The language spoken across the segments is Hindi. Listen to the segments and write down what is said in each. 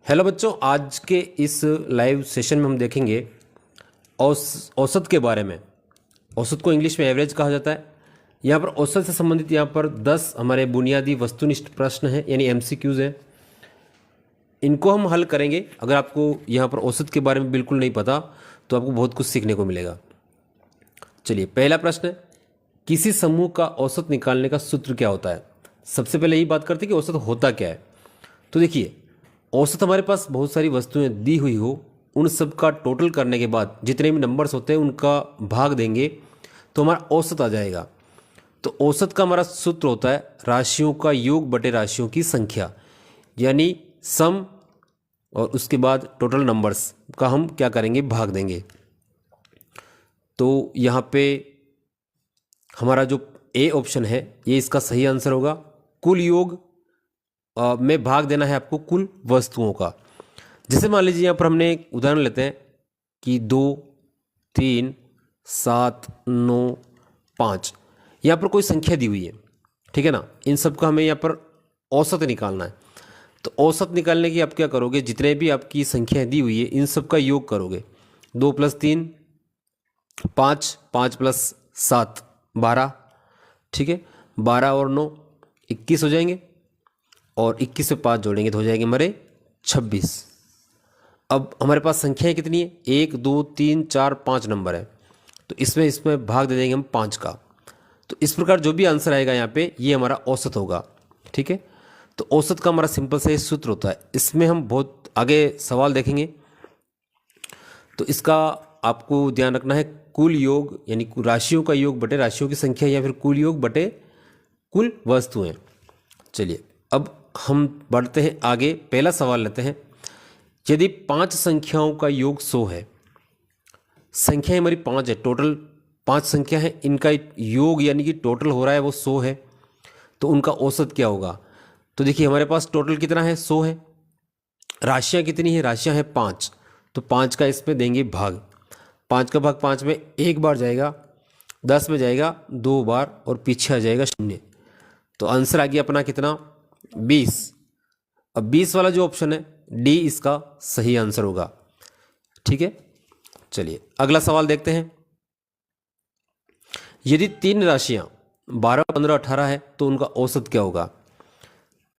हेलो बच्चों, आज के इस लाइव सेशन में हम देखेंगे औसत के बारे में। औसत को इंग्लिश में एवरेज कहा जाता है। यहाँ पर औसत से संबंधित यहाँ पर 10 हमारे बुनियादी वस्तुनिष्ठ प्रश्न हैं, यानी एमसीक्यूज़ हैं। इनको हम हल करेंगे। अगर आपको यहाँ पर औसत के बारे में बिल्कुल नहीं पता तो आपको बहुत कुछ सीखने को मिलेगा। चलिए, पहला प्रश्न है, किसी समूह का औसत निकालने का सूत्र क्या होता है। सबसे पहले यही बात करते हैं कि औसत होता क्या है। तो देखिए, औसत हमारे पास बहुत सारी वस्तुएं दी हुई हो, उन सब का टोटल करने के बाद जितने भी नंबर्स होते हैं उनका भाग देंगे तो हमारा औसत आ जाएगा। तो औसत का हमारा सूत्र होता है राशियों का योग बटे राशियों की संख्या, यानी सम, और उसके बाद टोटल नंबर्स का हम क्या करेंगे, भाग देंगे। तो यहाँ पे हमारा जो ए ऑप्शन है ये इसका सही आंसर होगा। कुल योग में भाग देना है आपको कुल वस्तुओं का। जैसे मान लीजिए यहाँ पर हमने एक उदाहरण लेते हैं कि 2, 3, 7, 9, 5, यहाँ पर कोई संख्या दी हुई है, ठीक है ना। इन सब का हमें यहाँ पर औसत निकालना है। तो औसत निकालने की आप क्या करोगे, जितने भी आपकी संख्याएं दी हुई है इन सब का योग करोगे। 2 + 3 5, 5 + 7 12, ठीक है। 12 और 9 21 हो जाएंगे, और 21 से 5 जोड़ेंगे तो हो जाएंगे हमारे 26। अब हमारे पास संख्याएं कितनी है, 1, 2, 3, 4, 5 नंबर है। तो इसमें भाग दे देंगे हम 5 का। तो इस प्रकार जो भी आंसर आएगा यहाँ पे ये हमारा औसत होगा, ठीक है। तो औसत का हमारा सिंपल से सूत्र होता है। इसमें हम बहुत आगे सवाल देखेंगे, तो इसका आपको ध्यान रखना है। कुल योग यानी राशियों का योग बटे राशियों की संख्या, या फिर कुल योग बटे कुल वस्तुएं। चलिए, अब हम बढ़ते हैं आगे। पहला सवाल लेते हैं, यदि 5 संख्याओं का योग 100 है, संख्याएं हमारी 5 है, टोटल 5 संख्या है, इनका योग यानी कि टोटल हो रहा है वो 100 है, तो उनका औसत क्या होगा। तो देखिए, हमारे पास टोटल कितना है, 100 है। राशियां कितनी है, राशियां है 5, तो 5 का इसमें देंगे भाग। 5 का भाग 5 में एक बार जाएगा, 10 में जाएगा 2 बार, और पीछे आ जाएगा 0। तो आंसर आ गया अपना कितना, 20। अब 20 वाला जो ऑप्शन है डी इसका सही आंसर होगा, ठीक है। चलिए, अगला सवाल देखते हैं। यदि 3 राशियां 12, 15, 18 है तो उनका औसत क्या होगा।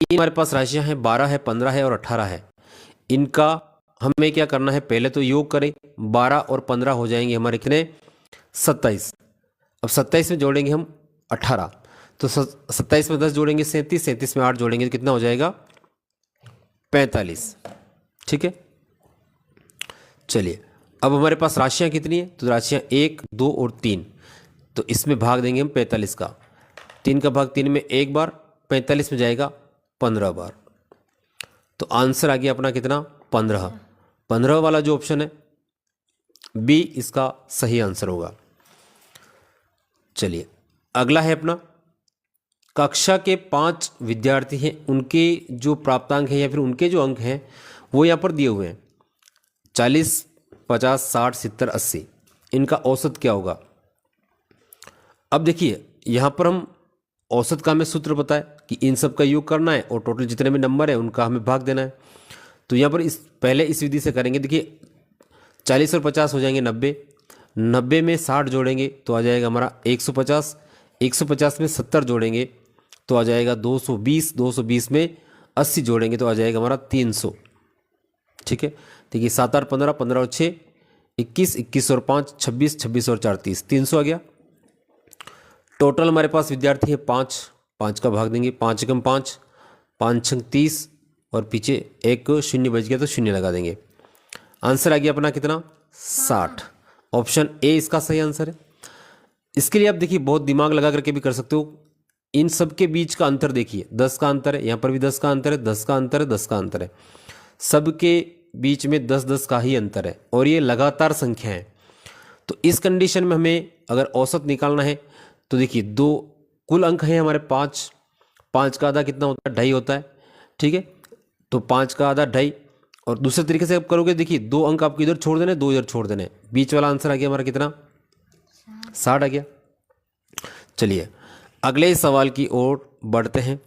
ये हमारे पास राशियां हैं, 12 है, 15 है और 18 है। इनका हमें क्या करना है, पहले तो योग करें। 12 और 15 हो जाएंगे हमारे कितने, 27। अब 27 में जोड़ेंगे हम 18, तो 27 में 10 जोड़ेंगे 37, 37 में 8 जोड़ेंगे तो कितना हो जाएगा, 45, ठीक है। चलिए, अब हमारे पास राशियां कितनी है, तो राशियां 1, 2 और 3, तो इसमें भाग देंगे हम 45 का। 3 का भाग 3 में एक बार, 45 में जाएगा 15 बार। तो आंसर आ गया अपना कितना, 15। 15 वाला जो ऑप्शन है बी इसका सही आंसर होगा। चलिए, अगला है अपना, कक्षा के 5 विद्यार्थी हैं, उनके जो प्राप्तांक हैं या फिर उनके जो अंक हैं वो यहाँ पर दिए हुए हैं 40, 50, 60, 70, 80। इनका औसत क्या होगा। अब देखिए, यहाँ पर हम औसत का हमें सूत्र पता है कि इन सब का योग करना है और टोटल जितने भी नंबर है उनका हमें भाग देना है। तो यहाँ पर पहले इस विधि से करेंगे। देखिए, 40 और 50 हो जाएंगे 90, 90 में 60 जोड़ेंगे तो आ जाएगा हमारा 150, 150 में 70 जोड़ेंगे तो आ जाएगा 220, 220 में 80 जोड़ेंगे तो आ जाएगा हमारा 300, ठीक है। देखिए, 7 और 15, 15 और 6 21, 21 और 5 26, 26 और 4 30, 300 आ गया। टोटल हमारे पास विद्यार्थी है 5, 5 का भाग देंगे। 5 एकम 5, 5 छंग 30, और पीछे एक शून्य बच गया तो शून्य लगा देंगे। आंसर आ गया अपना कितना, 60। ऑप्शन ए इसका सही आंसर है। इसके लिए आप देखिए, बहुत दिमाग लगा करके भी कर सकते हो। इन सब के बीच का अंतर देखिए, 10 का अंतर है, यहाँ पर भी 10 का अंतर है, 10 का अंतर है, 10 का अंतर है। सबके बीच में 10-10 का ही अंतर है, और ये लगातार संख्या है। तो इस कंडीशन में हमें अगर औसत निकालना है तो देखिए, 2 कुल अंक हैं हमारे 5, 5 का आधा कितना होता है, 2.5 होता है, ठीक है। तो 5 का आधा 2.5, और दूसरे तरीके से आप करोगे, देखिए 2 अंक आपको इधर छोड़ देने, 2 इधर छोड़ देने, बीच वाला आंसर आ गया हमारा कितना, 60 आ गया। चलिए, अगले सवाल की ओर बढ़ते हैं।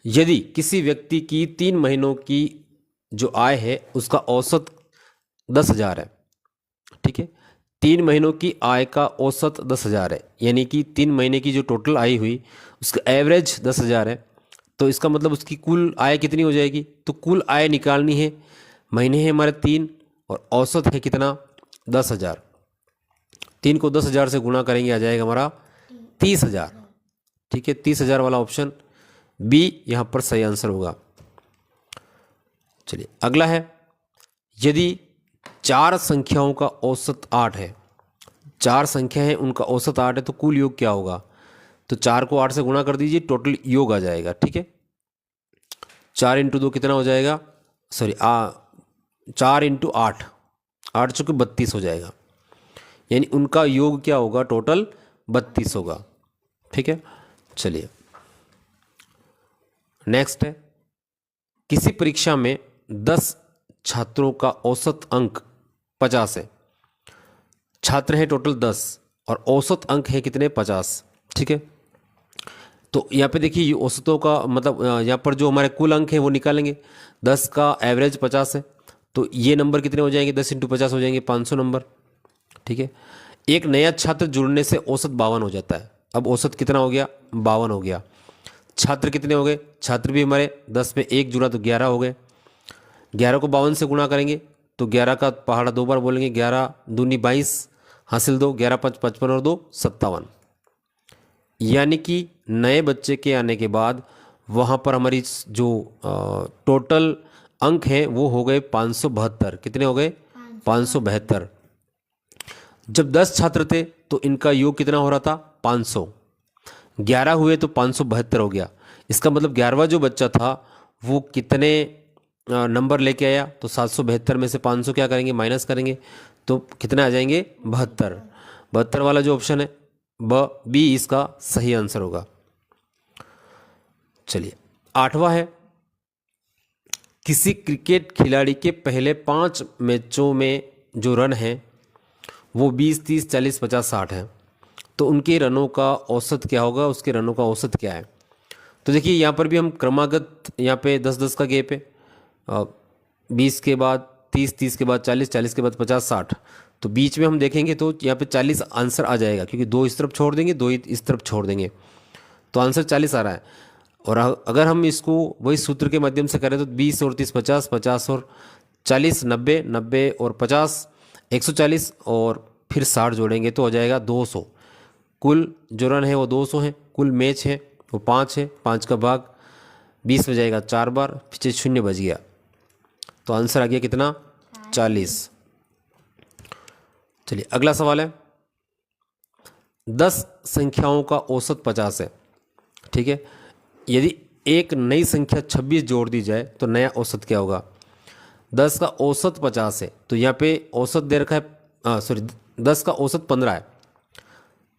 यदि किसी व्यक्ति की 3 महीनों की जो आय है उसका औसत 10,000 है, ठीक है, 3 महीनों की आय का औसत 10,000 है, यानी कि 3 महीने की जो टोटल आय हुई उसका एवरेज 10,000 है, तो इसका मतलब उसकी कुल आय कितनी हो जाएगी? तो कुल आय निकालनी है, महीने हैं हमारे 3 और औसत है कितना? 10,000। 3 को 10,000 से गुणा करेंगे, आ जाएगा हमारा 30,000, ठीक है। 30,000 वाला ऑप्शन बी यहाँ पर सही आंसर होगा। चलिए अगला है, यदि 4 संख्याओं का औसत 8 है, 4 संख्या है उनका औसत 8 है, तो कुल योग क्या होगा? तो 4 को 8 से गुणा कर दीजिए, टोटल योग आ जाएगा, ठीक है। 4 इंटू 2 कितना हो जाएगा? सॉरी 4 इंटू 8, 8 चौके 32 हो जाएगा, यानी उनका योग क्या होगा? टोटल 32 होगा, ठीक है। चलिए नेक्स्ट है, किसी परीक्षा में 10 छात्रों का औसत अंक 50 है, छात्र हैं टोटल 10 और औसत अंक है कितने? 50, ठीक है। तो यहाँ पे देखिए ये औसतों का मतलब यहाँ पर जो हमारे कुल अंक हैं वो निकालेंगे, 10 का एवरेज 50 है, तो ये नंबर कितने हो जाएंगे? 10 इंटू 50 हो जाएंगे 500 नंबर, ठीक है। एक नया छात्र जुड़ने से औसत 52 हो जाता है, अब औसत कितना हो गया? 52 हो गया। छात्र कितने हो गए? छात्र भी हमारे 10 में 1 जुड़ा तो 11 हो गए, 11 को 52 से गुणा करेंगे तो 11 का पहाड़ा 2 बार बोलेंगे, 11 दूनी 22 हासिल 2, 11 5 55 और 2 57, यानी कि नए बच्चे के आने के बाद वहाँ पर हमारी जो टोटल अंक हैं वो हो गए 572। कितने हो गए? 572। जब 10 छात्र थे तो इनका योग कितना हो रहा था? 500। 11 हुए तो 572 हो गया, इसका मतलब 11वां जो बच्चा था वो कितने नंबर लेके आया? तो 772 में से 500 क्या करेंगे? माइनस करेंगे, तो कितने आ जाएंगे? 72। 72 वाला जो ऑप्शन है बी इसका सही आंसर होगा। चलिए 8वां है, किसी क्रिकेट खिलाड़ी के पहले 5 मैचों में जो रन हैं वो 20 30 40 50 60 हैं, तो उनके रनों का औसत क्या होगा? उसके रनों का औसत क्या है? तो देखिए यहाँ पर भी हम क्रमागत, यहाँ पे 10 10 का गैप है, 20 के बाद 30 30 के बाद 40 40 के बाद 50 60, तो बीच में हम देखेंगे तो यहाँ पे 40 आंसर आ जाएगा, क्योंकि 2 इस तरफ छोड़ देंगे 2 इस तरफ छोड़ देंगे, तो आंसर 40 आ रहा है। और अगर हम इसको वही सूत्र के माध्यम से करें तो 20 और 30 50, 50 और 40 90, 90 और 50 140 और फिर 60 जोड़ेंगे तो हो जाएगा 200। कुल जो रन है वो 200 है, कुल मैच है वो 5 है, 5 का भाग 20 में जाएगा 4 बार, पीछे 0 बच गया, तो आंसर आ गया कितना? 40। चलिए अगला सवाल है, 10 संख्याओं का औसत 50 है, ठीक है। यदि एक नई संख्या 26 जोड़ दी जाए तो नया औसत क्या होगा? 10 का औसत 50 है, तो यहाँ पे औसत दे रखा है, सॉरी 10 का औसत 15 है,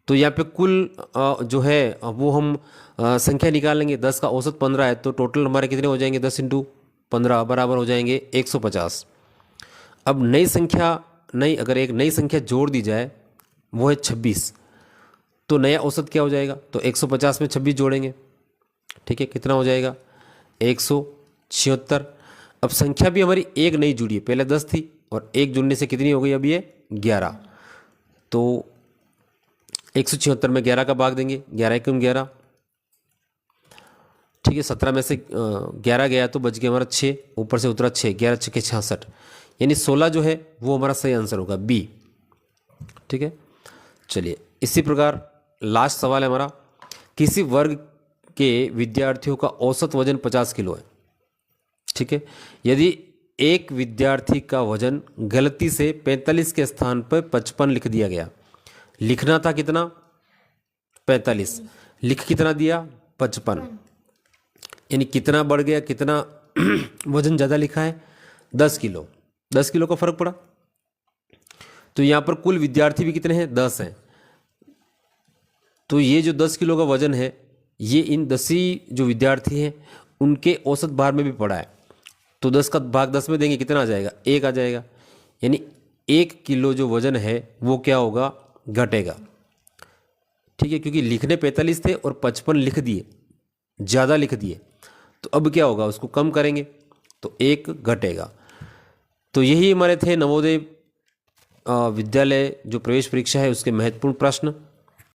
तो यहाँ पे कुल जो है वो हम संख्या निकालेंगे। 10 का औसत 15 है, तो टोटल हमारे कितने हो जाएंगे? 10 इंटू 15 बराबर हो जाएंगे 150। अब नई संख्या अगर एक नई संख्या जोड़ दी जाए वो है 26, तो नया औसत क्या हो जाएगा? तो 150 में 26 जोड़ेंगे, ठीक है, कितना हो जाएगा? 176। अब संख्या भी हमारी एक नई जुड़ी है, पहले 10 थी और एक जुड़ने से कितनी हो गई? अब ये 11, तो 176 में 11 का भाग देंगे, 11 एकम 11, ठीक है। 17 में से 11 गया तो बच गया हमारा 6, ऊपर से उतरा 6, 11 6 66, यानी 16 जो है वो हमारा सही आंसर होगा बी, ठीक है। चलिए इसी प्रकार लास्ट सवाल है हमारा, किसी वर्ग के विद्यार्थियों का औसत वजन 50 किलो है, ठीक है। यदि एक विद्यार्थी का वजन गलती से 45 के स्थान पर 55 लिख दिया गया, लिखना था कितना? 45, लिख कितना दिया? 55, यानी कितना बढ़ गया? कितना वजन ज़्यादा लिखा है? 10 किलो, 10 किलो का फर्क पड़ा। तो यहाँ पर कुल विद्यार्थी भी कितने हैं? 10 हैं, तो ये जो 10 किलो का वजन है ये इन 10 ही जो विद्यार्थी हैं उनके औसत भार में भी पड़ा है, तो 10 का भाग 10 में देंगे, कितना आ जाएगा? 1 आ जाएगा, यानी 1 किलो जो वजन है वो क्या होगा? घटेगा, ठीक है, क्योंकि लिखने 45 थे और 55 लिख दिए, ज़्यादा लिख दिए, तो अब क्या होगा, उसको कम करेंगे तो 1 घटेगा। तो यही हमारे थे नवोदय विद्यालय जो प्रवेश परीक्षा है उसके महत्वपूर्ण प्रश्न।